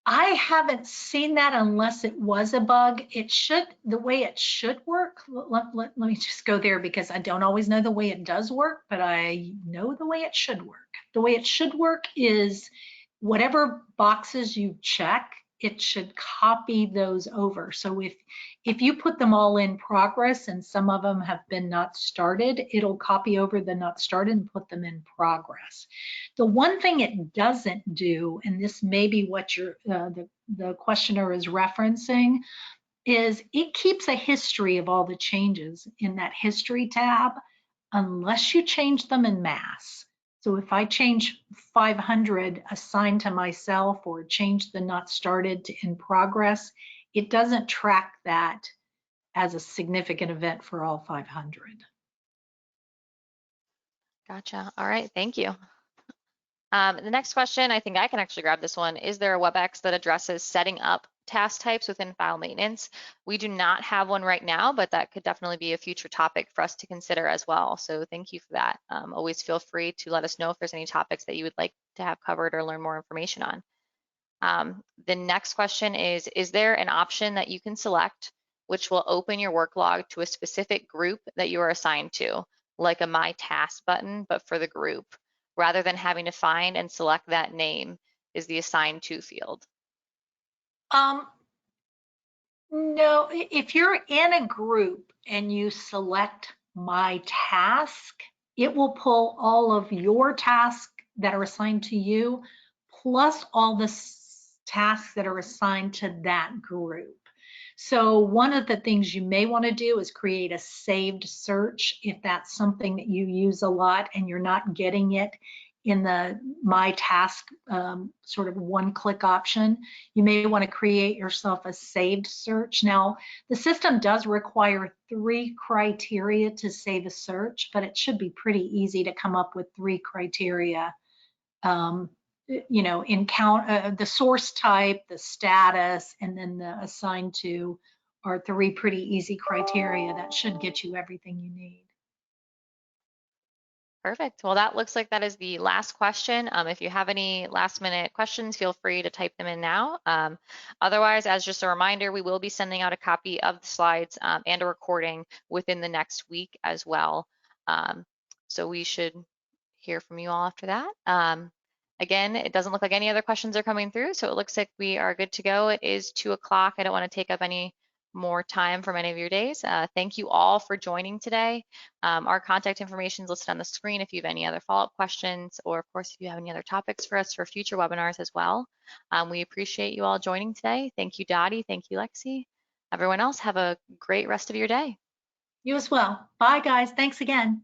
I haven't seen that unless it was a bug. The way it should work, let me just go there because I don't always know the way it does work, but I know the way it should work. The way it should work is whatever boxes you check, it should copy those over. So if you put them all in progress and some of them have been not started, it'll copy over the not started and put them in progress. The one thing it doesn't do, and this may be what the questioner is referencing, is it keeps a history of all the changes in that history tab unless you change them en masse. So if I change 500 assigned to myself or change the not started to in progress, it doesn't track that as a significant event for all 500. Gotcha. All right, thank you. The next question, I think I can actually grab this one. Is there a WebEx that addresses setting up task types within file maintenance. We do not have one right now, but that could definitely be a future topic for us to consider as well. So thank you for that. Always feel free to let us know if there's any topics that you would like to have covered or learn more information on. The next question is there an option that you can select which will open your work log to a specific group that you are assigned to, like a My Task button, but for the group, rather than having to find and select that name is the assigned to field? No, if you're in a group and you select My Task, it will pull all of your tasks that are assigned to you, plus all the tasks that are assigned to that group. So one of the things you may want to do is create a saved search if that's something that you use a lot and you're not getting it in the My Task sort of one-click option. You may want to create yourself a saved search. Now, the system does require 3 criteria to save a search, but it should be pretty easy to come up with 3 criteria. You know, the source type, the status, and then the assigned to are 3 pretty easy criteria that should get you everything you need. Perfect. Well, that looks like that is the last question. If you have any last minute questions, feel free to type them in now. Otherwise, as just a reminder, we will be sending out a copy of the slides and a recording within the next week as well. So we should hear from you all after that. Again, it doesn't look like any other questions are coming through, so it looks like we are good to go. It is 2 o'clock. I don't want to take up any more time from any of your days. Thank you all for joining today. Our contact information is listed on the screen if you have any other follow-up questions, or of course, if you have any other topics for us for future webinars as well. We appreciate you all joining today. Thank you, Dottie. Thank you, Lexi. Everyone else, have a great rest of your day. You as well. Bye, guys. Thanks again.